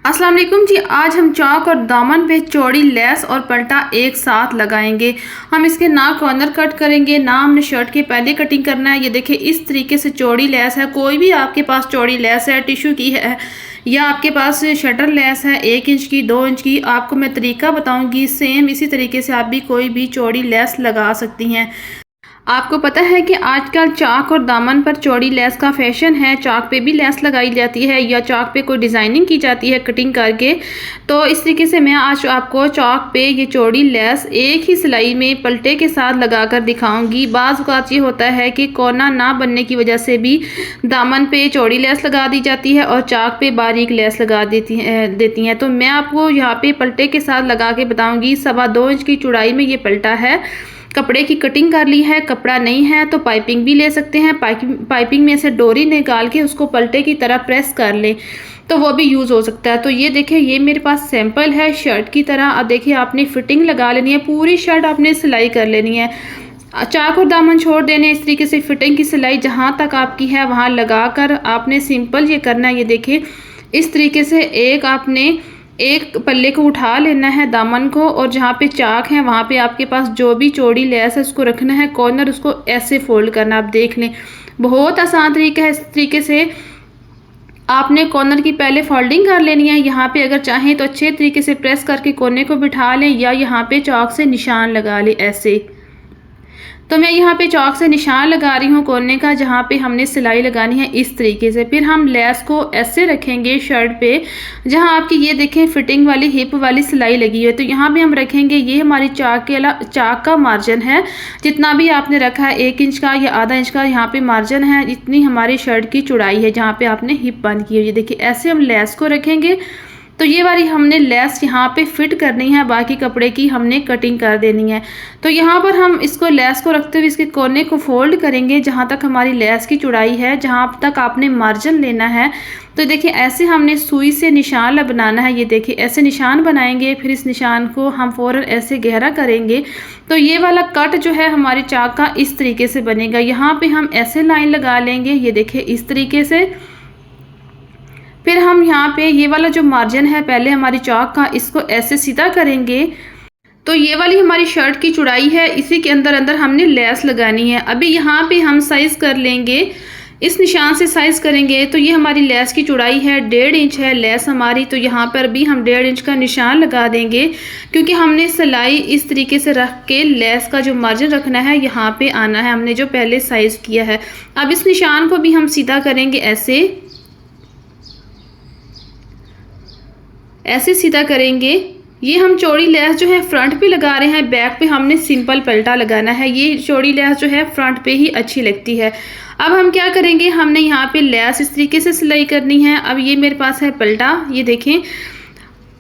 अस्सलाम वालेकुम जी। आज हम चौक और दामन पे चौड़ी लेस और पल्टा एक साथ लगाएंगे। हम इसके ना कॉर्नर कट करेंगे ना हमने शर्ट की पहले कटिंग करना है। ये देखिए इस तरीके से चौड़ी लेस है। कोई भी आपके पास चौड़ी लेस है, टिश्यू की है या आपके पास शटर लेस है 1 इंच की 2 इंच की, आपको मैं तरीका बताऊंगी। सेम इसी तरीके से आप भी कोई भी चौड़ी लेस लगा सकती हैं। आपको पता है कि आजकल चाक और दामन पर चौड़ी लेस का फैशन है। चाक पे भी लेस लगाई जाती है या चाक पे कोई डिज़ाइनिंग की जाती है कटिंग करके। तो इस तरीके से मैं आज आपको चाक पे ये चौड़ी लेस एक ही सिलाई में पलटे के साथ लगाकर दिखाऊंगी। बाज़ औक़ात ये होता है कि कोना ना बनने की वजह से भी दामन पे चौड़ी लेस लगा दी जाती है और चाक पे बारीक लेस लगा देती हैं। तो मैं आपको यहाँ पे पलटे के साथ लगा के बताऊँगी। 2.25 इंच की चौड़ाई में ये पलटा है। कपड़े की कटिंग कर ली है, कपड़ा नहीं है तो पाइपिंग भी ले सकते हैं। पाइपिंग में से डोरी निकाल के उसको पलटे की तरह प्रेस कर लें तो वो भी यूज़ हो सकता है। तो ये देखिए ये मेरे पास सैंपल है शर्ट की तरह। अब देखिए आपने फिटिंग लगा लेनी है, पूरी शर्ट आपने सिलाई कर लेनी है। चाक और दामन छोड़ देने, इस तरीके से फिटिंग की सिलाई जहाँ तक आपकी है वहाँ लगा कर आपने सिंपल ये करना है। ये देखिए इस तरीके से एक पल्ले को उठा लेना है दामन को, और जहाँ पे चाक है वहाँ पे आपके पास जो भी चौड़ी लेस है उसको रखना है। कॉर्नर उसको ऐसे फोल्ड करना। आप देख लें बहुत आसान तरीका है। इस तरीके से आपने कॉर्नर की पहले फोल्डिंग कर लेनी है। यहाँ पे अगर चाहें तो अच्छे तरीके से प्रेस करके कोने को बिठा लें या यहाँ पे चौक से निशान लगा लें ऐसे। तो मैं यहाँ पे चौक से निशान लगा रही हूँ कोने का जहाँ पे हमने सिलाई लगानी है इस तरीके से। फिर हम लेस को ऐसे रखेंगे शर्ट पे जहाँ आपकी ये देखें फिटिंग वाली हिप वाली सिलाई लगी है। तो यहाँ पे हम रखेंगे, ये हमारी चाक का मार्जिन है। जितना भी आपने रखा है 1 इंच का या आधा इंच का यहाँ पे मार्जिन है, इतनी हमारी शर्ट की चौड़ाई है जहाँ पे आपने हिप बंद की है। ये देखिए ऐसे हम लेस को रखेंगे। तो ये वाली हमने लेस यहाँ पे फिट करनी है, बाकी कपड़े की हमने कटिंग कर देनी है। तो यहाँ पर हम इसको लेस को रखते हुए इसके कोने को फोल्ड करेंगे जहाँ तक हमारी लेस की चौड़ाई है, जहाँ तक आपने मार्जिन लेना है। तो देखिए ऐसे हमने सुई से निशान बनाना है। ये देखिए ऐसे निशान बनाएंगे, फिर इस निशान को हम फ़ौरन ऐसे गहरा करेंगे। तो ये वाला कट जो है हमारे चाक का इस तरीके से बनेगा। यहाँ पे हम ऐसे लाइन लगा लेंगे, ये देखिए इस तरीके से। फिर हम यहाँ पे ये वाला जो मार्जिन है पहले हमारी चाक का, इसको ऐसे सीधा करेंगे। तो ये वाली हमारी शर्ट की चौड़ाई है, इसी के अंदर अंदर हमने लेस लगानी है। अभी यहाँ पे हम साइज़ कर लेंगे, इस निशान से साइज़ करेंगे। तो ये हमारी लेस की चौड़ाई है 1.5 इंच है लेस हमारी। तो यहाँ पर भी हम 1.5 इंच का निशान लगा देंगे क्योंकि हमने सिलाई इस तरीके से रख के लेस का जो मार्जिन रखना है यहाँ पे आना है, हमने जो पहले साइज़ किया है। अब इस निशान को भी हम सीधा करेंगे ऐसे सीधा करेंगे। ये हम चौड़ी लेस जो है फ्रंट पे लगा रहे हैं, बैक पे हमने सिंपल पलटा लगाना है। ये चौड़ी लेस जो है फ्रंट पे ही अच्छी लगती है। अब हम क्या करेंगे, हमने यहाँ पे लेस इस तरीके से सिलाई करनी है। अब ये मेरे पास है पलटा, ये देखें।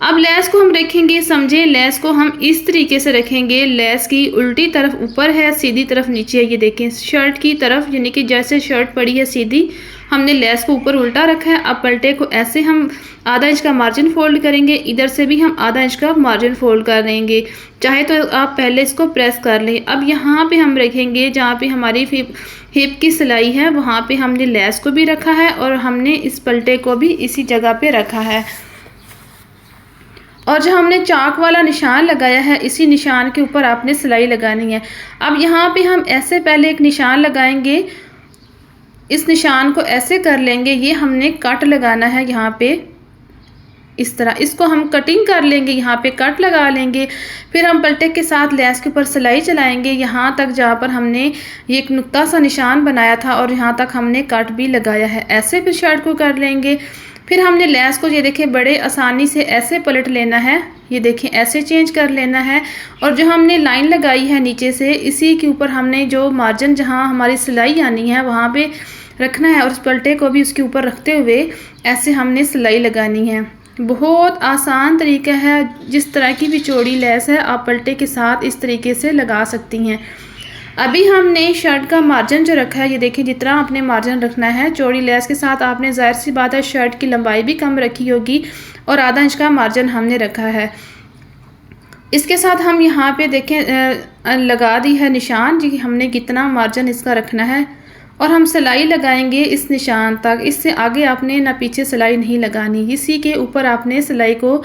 अब लेस को हम रखेंगे, समझे, लेस को हम इस तरीके से रखेंगे। लेस की उल्टी तरफ ऊपर है, सीधी तरफ नीचे है। ये देखें शर्ट की तरफ, यानी कि जैसे शर्ट पड़ी है सीधी, हमने लेस को ऊपर उल्टा रखा है। अब पलटे को ऐसे हम आधा इंच का मार्जिन फोल्ड करेंगे, इधर से भी हम आधा इंच का मार्जिन फोल्ड कर देंगे। चाहे तो आप पहले इसको प्रेस कर लें। अब यहाँ पे हम रखेंगे जहाँ पे हमारी हिप की सिलाई है, वहाँ पे हमने लेस को भी रखा है और हमने इस पलटे को भी इसी जगह पे रखा है। और जो हमने चाक वाला निशान लगाया है, इसी निशान के ऊपर आपने सिलाई लगानी है। अब यहाँ पे हम ऐसे पहले एक निशान लगाएंगे, इस निशान को ऐसे कर लेंगे। ये हमने कट लगाना है यहाँ पे इस तरह, इसको हम कटिंग कर लेंगे, यहाँ पे कट लगा लेंगे। फिर हम पलटे के साथ लेस के ऊपर सिलाई चलाएंगे यहाँ तक जहाँ पर हमने ये एक नुक्ता सा निशान बनाया था और यहाँ तक हमने कट भी लगाया है। ऐसे फिर शर्ट को कर लेंगे। फिर हमने लेस को ये देखें बड़े आसानी से ऐसे पलट लेना है, ये देखें ऐसे चेंज कर लेना है। और जो हमने लाइन लगाई है नीचे से, इसी के ऊपर हमने जो मार्जिन जहाँ हमारी सिलाई आनी है वहाँ पे रखना है और उस पलटे को भी उसके ऊपर रखते हुए ऐसे हमने सिलाई लगानी है। बहुत आसान तरीका है। जिस तरह की भी चौड़ी लेस है आप पलटे के साथ इस तरीके से लगा सकती हैं। अभी हमने शर्ट का मार्जिन जो रखा है, ये देखिए जितना आपने मार्जिन रखना है चौड़ी लेस के साथ, आपने जाहिर सी बात है शर्ट की लंबाई भी कम रखी होगी और आधा इंच का मार्जिन हमने रखा है। इसके साथ हम यहाँ पे देखें लगा दी है निशान जी, हमने कितना मार्जिन इसका रखना है। और हम सिलाई लगाएंगे इस निशान तक। इससे आगे आपने ना पीछे सिलाई नहीं लगानी, इसी के ऊपर आपने सिलाई को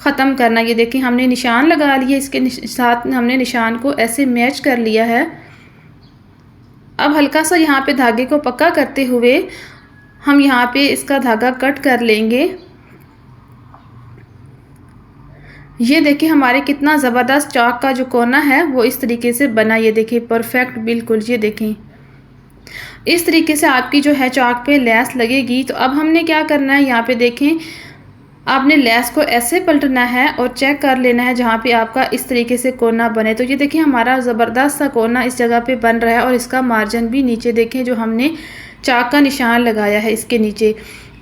ख़त्म करना। ये देखिए हमने निशान लगा लिया, इसके साथ हमने निशान को ऐसे मैच कर लिया है। अब हल्का सा यहाँ पे धागे को पक्का करते हुए हम यहाँ पे इसका धागा कट कर लेंगे। ये देखिए हमारे कितना ज़बरदस्त चौक का जो कोना है वो इस तरीके से बना। ये देखिए परफेक्ट बिल्कुल। ये देखें इस तरीके से आपकी जो है चौक पे लेस लगेगी। तो अब हमने क्या करना है, यहाँ पे देखें आपने लेस को ऐसे पलटना है और चेक कर लेना है जहाँ पे आपका इस तरीके से कोना बने। तो ये देखिए हमारा ज़बरदस्त सा कोना इस जगह पे बन रहा है और इसका मार्जिन भी नीचे देखें जो हमने चाक का निशान लगाया है, इसके नीचे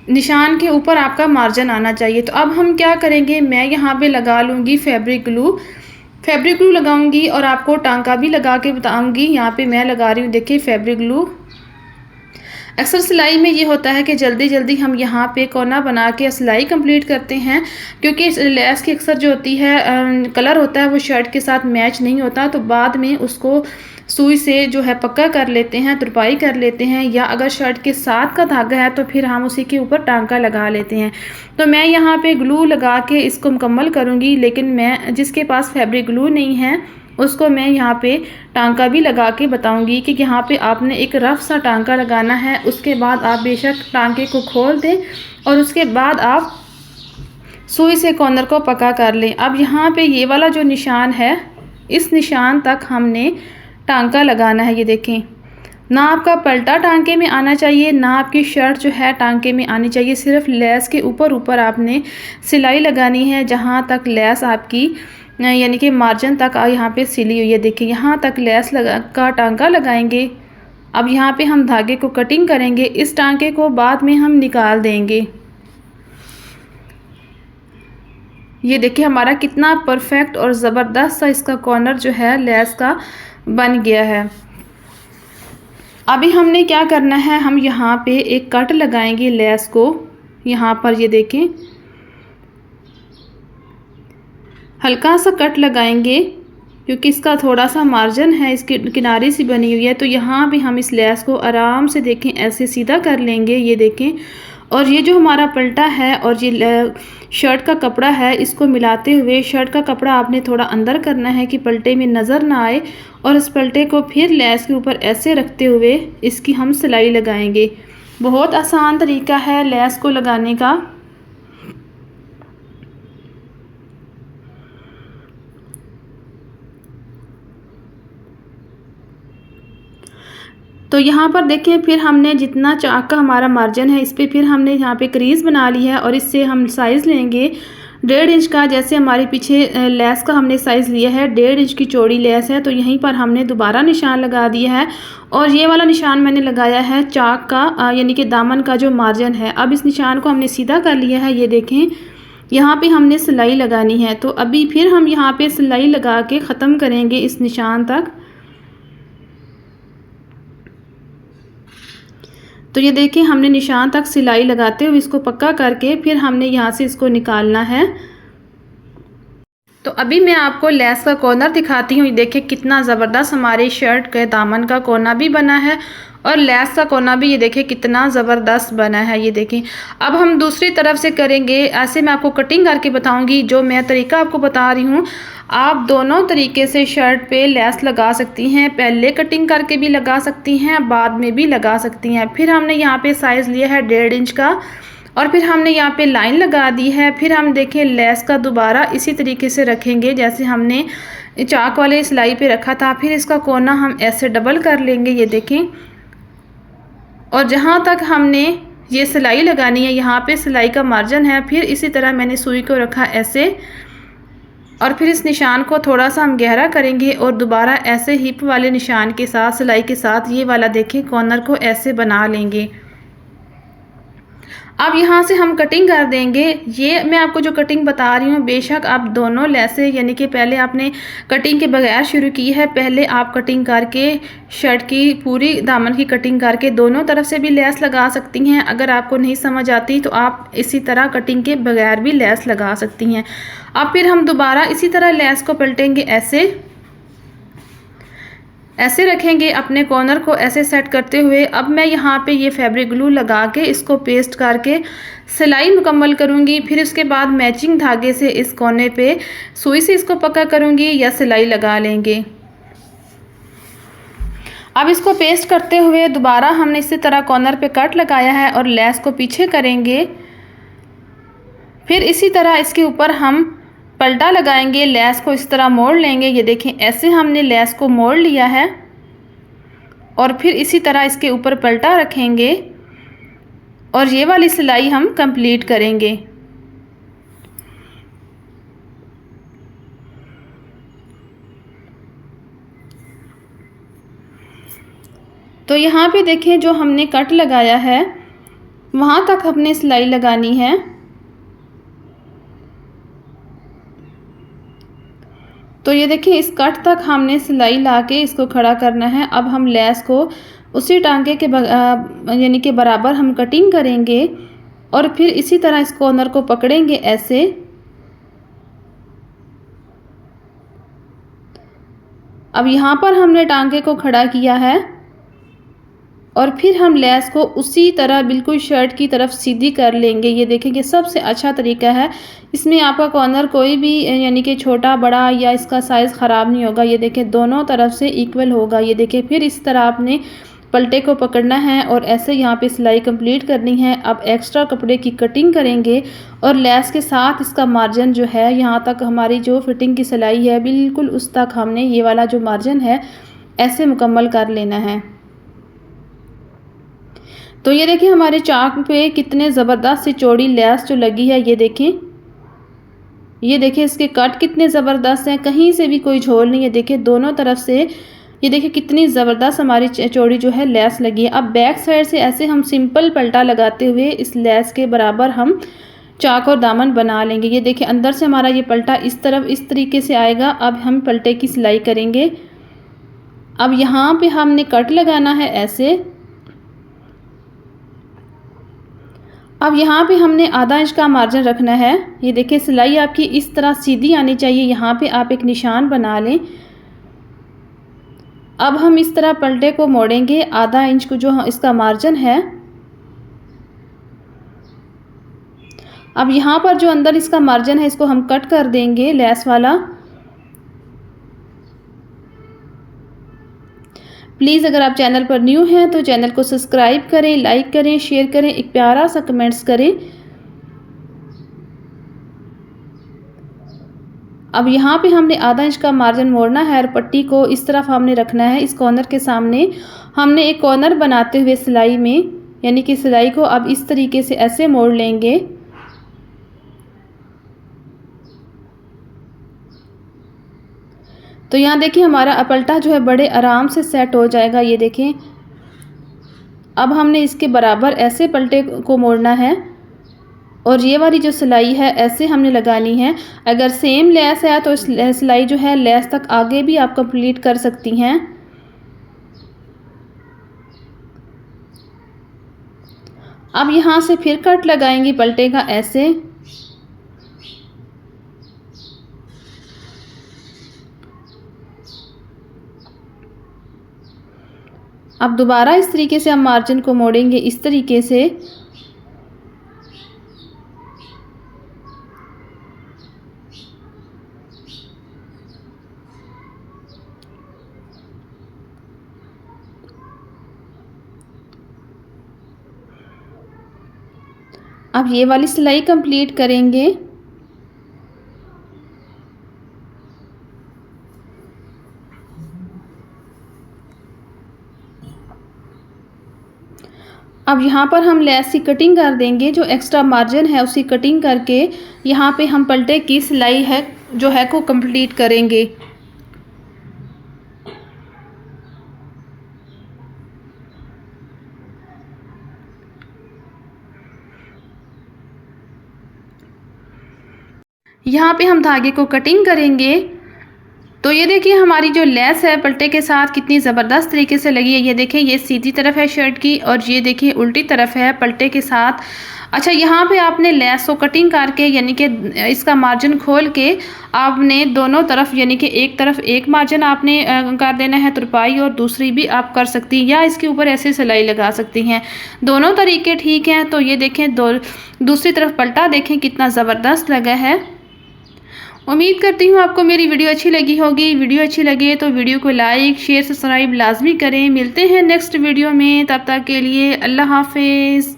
निशान के ऊपर आपका मार्जिन आना चाहिए। तो अब हम क्या करेंगे, मैं यहाँ पे लगा लूँगी फैब्रिक ग्लू लगाऊंगी और आपको टांका भी लगा के बताऊंगी। यहाँ पे मैं लगा रही हूँ देखिए फैब्रिक ग्लू। अक्सर सिलाई में ये होता है कि जल्दी जल्दी हम यहाँ पे कोना बना के सिलाई कंप्लीट करते हैं, क्योंकि लेस की अक्सर जो होती है कलर होता है वो शर्ट के साथ मैच नहीं होता। तो बाद में उसको सुई से जो है पक्का कर लेते हैं, तुरपाई कर लेते हैं, या अगर शर्ट के साथ का धागा है तो फिर हम उसी के ऊपर टांका लगा लेते हैं। तो मैं यहाँ पे ग्लू लगा के इसको मुकम्मल करूँगी, लेकिन मैं जिसके पास फैब्रिक ग्लू नहीं है उसको मैं यहाँ पे टांका भी लगा के बताऊँगी कि यहाँ पे आपने एक रफ सा टांका लगाना है। उसके बाद आप बेशक टांके को खोल दें और उसके बाद आप सुई से कॉर्नर को पक्का कर लें। अब यहाँ पे ये वाला जो निशान है इस निशान तक हमने टांका लगाना है। ये देखें ना आपका पलटा टांके में आना चाहिए, ना आपकी शर्ट जो है टांके में आनी चाहिए। सिर्फ लेस के ऊपर आपने सिलाई लगानी है जहाँ तक लेस आपकी यानी कि मार्जिन तक यहाँ पे सिली हुई है। देखिए यहाँ तक लेस का टांका लगाएंगे। अब यहाँ पे हम धागे को कटिंग करेंगे, इस टांके को बाद में हम निकाल देंगे। ये देखिए हमारा कितना परफेक्ट और ज़बरदस्त सा इसका कॉर्नर जो है लेस का बन गया है। अभी हमने क्या करना है, हम यहाँ पे एक कट लगाएंगे लेस को यहाँ पर। ये देखें हल्का सा कट लगाएंगे क्योंकि इसका थोड़ा सा मार्जिन है, इसकी किनारे सी बनी हुई है। तो यहाँ भी हम इस लेस को आराम से देखें ऐसे सीधा कर लेंगे। ये देखें और ये जो हमारा पलटा है और ये शर्ट का कपड़ा है इसको मिलाते हुए शर्ट का कपड़ा आपने थोड़ा अंदर करना है कि पलटे में नज़र ना आए, और इस पलटे को फिर लेस के ऊपर ऐसे रखते हुए इसकी हम सिलाई लगाएंगे। बहुत आसान तरीका है लेस को लगाने का। तो यहाँ पर देखिए फिर हमने जितना चाक का हमारा मार्जिन है इस पर फिर हमने यहाँ पे क्रीज़ बना ली है और इससे हम साइज़ लेंगे 1.5 इंच का। जैसे हमारे पीछे लेस का हमने साइज़ लिया है 1.5 इंच की चौड़ी लेस है, तो यहीं पर हमने दोबारा निशान लगा दिया है और ये वाला निशान मैंने लगाया है चाक का यानी कि दामन का जो मार्जिन है। अब इस निशान को हमने सीधा कर लिया है। ये देखें यहाँ पे हमने सिलाई लगानी है, तो अभी फिर हम यहाँ पे सिलाई लगा के ख़त्म करेंगे इस निशान तक। तो ये देखिए हमने निशान तक सिलाई लगाते हुए इसको पक्का करके फिर हमने यहाँ से इसको निकालना है। तो अभी मैं आपको लेस का कॉर्नर दिखाती हूँ। ये देखिए कितना ज़बरदस्त हमारे शर्ट के दामन का कोना भी बना है और लेस का कोना भी ये देखिए कितना ज़बरदस्त बना है। ये देखें अब हम दूसरी तरफ से करेंगे। ऐसे मैं आपको कटिंग करके बताऊंगी। जो मैं तरीका आपको बता रही हूँ आप दोनों तरीके से शर्ट पे लेस लगा सकती हैं। पहले कटिंग करके भी लगा सकती हैं, बाद में भी लगा सकती हैं। फिर हमने यहाँ पे साइज़ लिया है 1.5 इंच का और फिर हमने यहाँ पे लाइन लगा दी है। फिर हम देखें लेस का दोबारा इसी तरीके से रखेंगे जैसे हमने चाक वाले सिलाई पे रखा था। फिर इसका कोना हम ऐसे डबल कर लेंगे। ये देखें और जहाँ तक हमने ये सिलाई लगानी है यहाँ पे सिलाई का मार्जिन है। फिर इसी तरह मैंने सुई को रखा ऐसे और फिर इस निशान को थोड़ा सा हम गहरा करेंगे और दोबारा ऐसे हिप वाले निशान के साथ सिलाई के साथ ये वाला देखें कॉर्नर को ऐसे बना लेंगे। अब यहाँ से हम कटिंग कर देंगे। ये मैं आपको जो कटिंग बता रही हूँ बेशक आप दोनों लेसे यानी कि पहले आपने कटिंग के बगैर शुरू की है। पहले आप कटिंग करके शर्ट की पूरी दामन की कटिंग करके दोनों तरफ से भी लेस लगा सकती हैं। अगर आपको नहीं समझ आती तो आप इसी तरह कटिंग के बगैर भी लेस लगा सकती हैं। अब फिर हम दोबारा इसी तरह लेस को पलटेंगे ऐसे ऐसे रखेंगे अपने कॉर्नर को ऐसे सेट करते हुए। अब मैं यहाँ पे ये फैब्रिक ग्लू लगा के इसको पेस्ट करके सिलाई मुकम्मल करूँगी। फिर उसके बाद मैचिंग धागे से इस कोने पे सुई से इसको पक्का करूँगी या सिलाई लगा लेंगे। अब इसको पेस्ट करते हुए दोबारा हमने इसी तरह कॉर्नर पे कट लगाया है और लेस को पीछे करेंगे। फिर इसी तरह इसके ऊपर हम पलटा लगाएंगे, लेस को इस तरह मोड़ लेंगे। ये देखें ऐसे हमने लेस को मोड़ लिया है और फिर इसी तरह इसके ऊपर पलटा रखेंगे और ये वाली सिलाई हम कंप्लीट करेंगे। तो यहाँ पे देखें जो हमने कट लगाया है वहाँ तक हमने सिलाई लगानी है। तो ये देखिए इस कट तक हमने सिलाई ला के इसको खड़ा करना है। अब हम लेस को उसी टांके के यानी कि बराबर हम कटिंग करेंगे और फिर इसी तरह इस कॉर्नर को पकड़ेंगे ऐसे। अब यहाँ पर हमने टांके को खड़ा किया है और फिर हम लेस को उसी तरह बिल्कुल शर्ट की तरफ सीधी कर लेंगे। ये देखेंगे सबसे अच्छा तरीका है, इसमें आपका कॉर्नर कोई भी यानी कि छोटा बड़ा या इसका साइज़ ख़राब नहीं होगा। ये देखें दोनों तरफ से इक्वल होगा। ये देखें फिर इस तरह आपने पलटे को पकड़ना है और ऐसे यहाँ पे सिलाई कंप्लीट करनी है। अब एक्स्ट्रा कपड़े की कटिंग करेंगे और लेस के साथ इसका मार्जिन जो है यहाँ तक हमारी जो फिटिंग की सिलाई है बिल्कुल उस तक हमने ये वाला जो मार्जिन है ऐसे मुकम्मल कर लेना है। तो ये देखिए हमारे चाक पे कितने ज़बरदस्त सी चौड़ी लेस जो लगी है। ये देखिए इसके कट कितने ज़बरदस्त हैं, कहीं से भी कोई झोल नहीं है। देखिए दोनों तरफ से ये देखिए कितनी ज़बरदस्त हमारी चौड़ी जो है लेस लगी है। अब बैक साइड से ऐसे हम सिंपल पलटा लगाते हुए इस लेस के बराबर हम चाक और दामन बना लेंगे। ये देखिए अंदर से हमारा ये पलटा इस तरफ इस तरीके से आएगा। अब हम पलटे की सिलाई करेंगे। अब यहाँ पे हमने कट लगाना है ऐसे। अब यहाँ पे हमने आधा इंच का मार्जिन रखना है। ये देखिए सिलाई आपकी इस तरह सीधी आनी चाहिए। यहाँ पे आप एक निशान बना लें। अब हम इस तरह पलटे को मोड़ेंगे आधा इंच को जो इसका मार्जिन है। अब यहाँ पर जो अंदर इसका मार्जिन है इसको हम कट कर देंगे लेस वाला। प्लीज़ अगर आप चैनल पर न्यू हैं तो चैनल को सब्सक्राइब करें, लाइक करें, शेयर करें, एक प्यारा सा कमेंट्स करें। अब यहाँ पे हमने आधा इंच का मार्जिन मोड़ना है और पट्टी को इस तरफ हमने रखना है। इस कॉर्नर के सामने हमने एक कॉर्नर बनाते हुए सिलाई में यानी कि सिलाई को अब इस तरीके से ऐसे मोड़ लेंगे। तो यहाँ देखिए हमारा पलटा जो है बड़े आराम से सेट हो जाएगा। ये देखें अब हमने इसके बराबर ऐसे पलटे को मोड़ना है और ये वाली जो सिलाई है ऐसे हमने लगानी है। अगर सेम लेस है तो सिलाई जो है लेस तक आगे भी आप कंप्लीट कर सकती हैं। अब यहाँ से फिर कट लगाएंगे पलटे का ऐसे। अब दोबारा इस तरीके से हम मार्जिन को मोड़ेंगे इस तरीके से। अब ये वाली सिलाई कंप्लीट करेंगे। अब यहाँ पर हम लेस की कटिंग कर देंगे। जो एक्स्ट्रा मार्जिन है उसकी कटिंग करके यहाँ पे हम पलटे की सिलाई है जो है को कंप्लीट करेंगे। यहाँ पे हम धागे को कटिंग करेंगे तो ये देखिए हमारी जो लेस है पल्टे के साथ कितनी ज़बरदस्त तरीके से लगी है। ये देखिए ये सीधी तरफ है शर्ट की और ये देखिए उल्टी तरफ है पल्टे के साथ। अच्छा, यहाँ पे आपने लेस को कटिंग करके यानी कि इसका मार्जिन खोल के आपने दोनों तरफ यानी कि एक तरफ एक मार्जिन आपने कर देना है तुरपाई और दूसरी भी आप कर सकती हैं या इसके ऊपर ऐसे सिलाई लगा सकती हैं। दोनों तरीके ठीक हैं। तो ये देखें दूसरी तरफ पल्टा देखें कितना ज़बरदस्त लगा है। उम्मीद करती हूँ आपको मेरी वीडियो अच्छी लगी होगी। वीडियो अच्छी लगे तो वीडियो को लाइक शेयर सब्सक्राइब लाजमी करें। मिलते हैं नेक्स्ट वीडियो में, तब तक के लिए अल्लाह हाफिज़।